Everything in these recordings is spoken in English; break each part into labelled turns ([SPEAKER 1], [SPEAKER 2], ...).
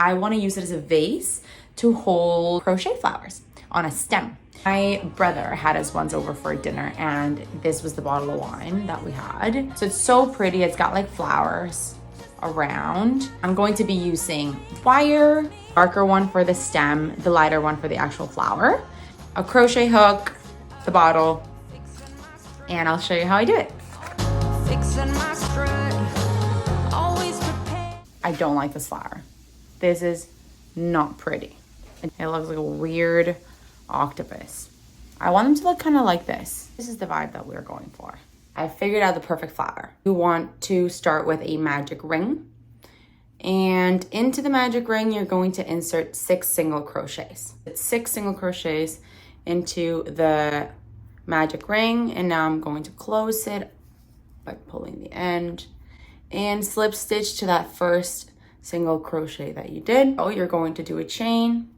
[SPEAKER 1] I want to use it as a vase to hold crochet flowers on a stem. My brother had his ones over for dinner, and this was the bottle of wine that we had. So it's so pretty. It's got like flowers around. I'm going to be using wire, darker one for the stem, the lighter one for the actual flower, a crochet hook, the bottle, and I'll show you how I do it. I don't like this flower. This is not pretty. It looks like a weird octopus. I want them to look kind of like this. This is the vibe that we're going for. I figured out the perfect flower. You want to start with a magic ring. And into the magic ring, you're going to insert 6 single crochets. It's 6 single crochets into the magic ring. And now I'm going to close it by pulling the end and slip stitch to that first single crochet that you did. Oh, you're going to do a chain,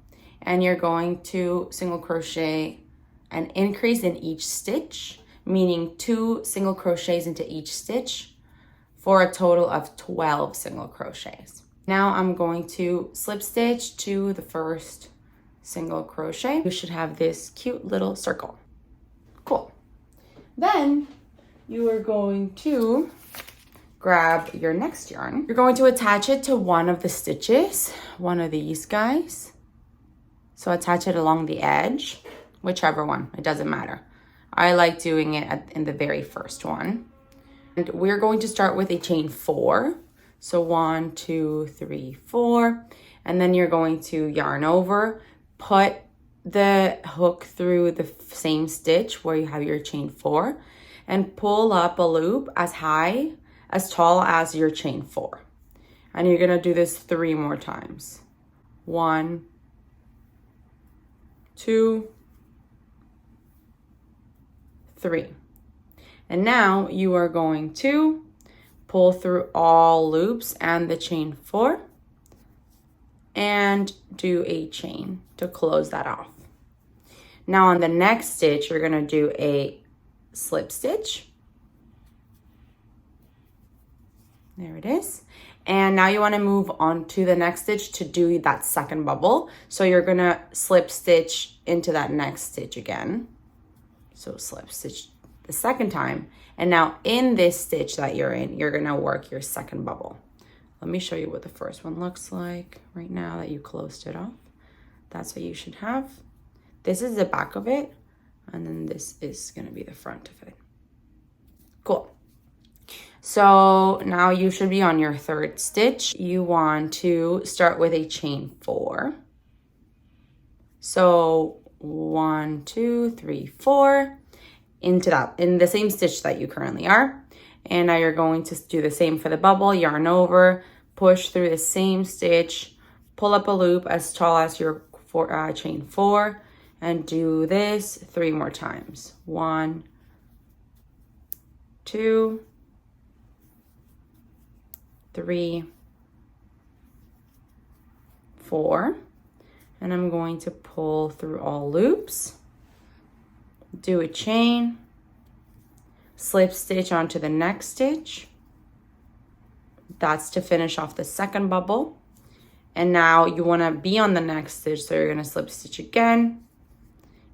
[SPEAKER 1] and you're going to single crochet an increase in each stitch, meaning 2 single crochets into each stitch for a total of 12 single crochets. Now I'm going to slip stitch to the first single crochet. You should have this cute little circle. Cool. Then you are going to grab your next yarn. You're going to attach it to one of the stitches, one of these guys. So attach it along the edge, whichever one, it doesn't matter. I like doing it in the very first one. And we're going to start with a chain 4. So 1, 2, 3, 4. And then you're going to yarn over, put the hook through the same stitch where you have your chain 4, and pull up a loop as tall as your chain 4. And you're gonna do this 3 more times. 1, 2, 3. And now you are going to pull through all loops and the chain 4 and do a chain to close that off. Now on the next stitch, you're gonna do a slip stitch. There it is. And now you want to move on to the next stitch to do that second bubble. So you're going to slip stitch into that next stitch again. So slip stitch the second time. And now in this stitch that you're in, you're going to work your second bubble. Let me show you what the first one looks like right now that you closed it off. That's what you should have. This is the back of it. And then this is going to be the front of it. Cool. So now you should be on your third stitch. You want to start with a chain 4. So 1, 2, 3, 4 into that, in the same stitch that you currently are. And now you're going to do the same for the bubble, yarn over, push through the same stitch, pull up a loop as tall as your chain 4, and do this 3 more times. 1, 2, 3, 4, and I'm going to pull through all loops, do a chain, slip stitch onto the next stitch. That's to finish off the second bubble. And now you want to be on the next stitch, so you're going to slip stitch again.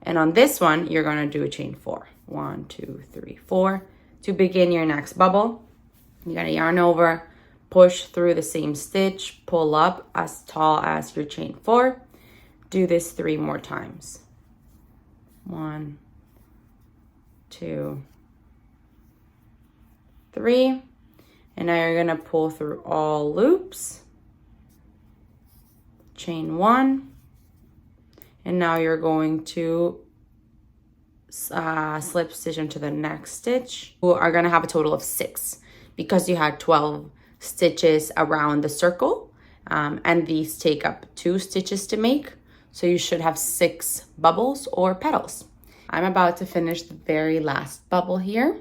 [SPEAKER 1] And on this one, you're going to do a chain 4. 1, 2, 3, 4 to begin your next bubble. You got to yarn over, push through the same stitch, pull up as tall as your chain 4. Do this 3 more times. 1, 2, 3. And now you're gonna pull through all loops, chain 1, and now you're going to slip stitch into the next stitch. We are gonna have a total of 6 because you had 12 stitches around the circle, and these take up 2 stitches to make, so you should have 6 bubbles or petals. I'm about to finish the very last bubble here.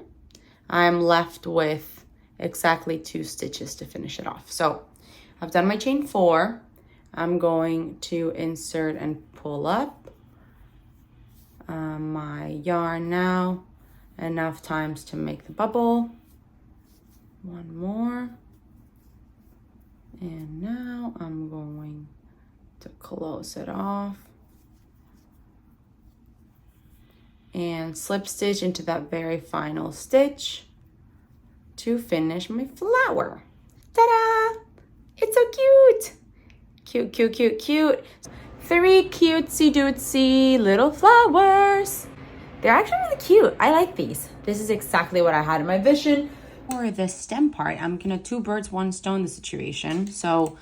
[SPEAKER 1] I'm left with exactly 2 stitches to finish it off. So I've done my chain 4. I'm going to insert and pull up my yarn now, enough times to make the bubble. 1 more. And now I'm going to close it off. And slip stitch into that very final stitch to finish my flower. Ta-da! It's so cute! Cute, cute, cute, cute. 3 cutesy dootsy little flowers. They're actually really cute. I like these. This is exactly what I had in my vision. For the stem part, I'm gonna 2 birds, 1 stone the situation. So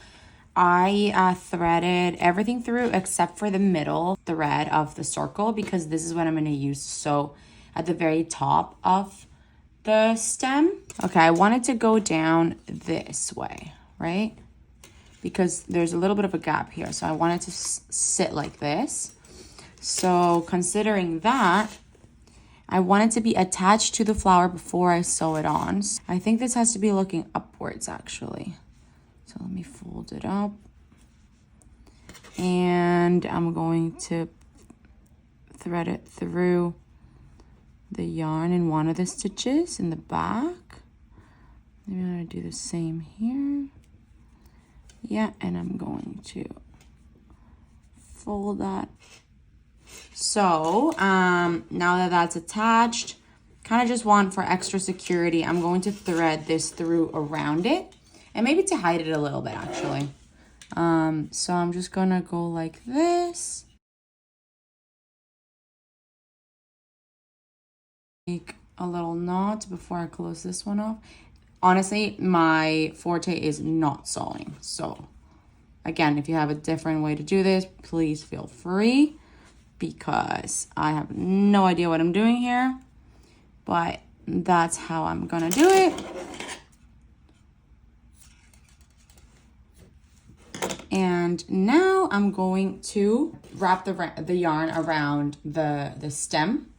[SPEAKER 1] I threaded everything through except for the middle thread of the circle because this is what I'm going to use. So at the very top of the stem. Okay, I wanted to go down this way, right? Because there's a little bit of a gap here. So I wanted to sit like this. So considering that, I want it to be attached to the flower before I sew it on. I think this has to be looking upwards actually. So let me fold it up. And I'm going to thread it through the yarn in one of the stitches in the back. Maybe I'm going to do the same here. Yeah, and I'm going to fold that. So now that that's attached, kind of just want for extra security, I'm going to thread this through around it. And maybe to hide it a little bit, actually. So I'm just gonna go like this. Make a little knot before I close this one off. Honestly, my forte is not sewing. So again, if you have a different way to do this, please feel free. Because I have no idea what I'm doing here. But that's how I'm gonna do it. And now I'm going to wrap the yarn around the stem.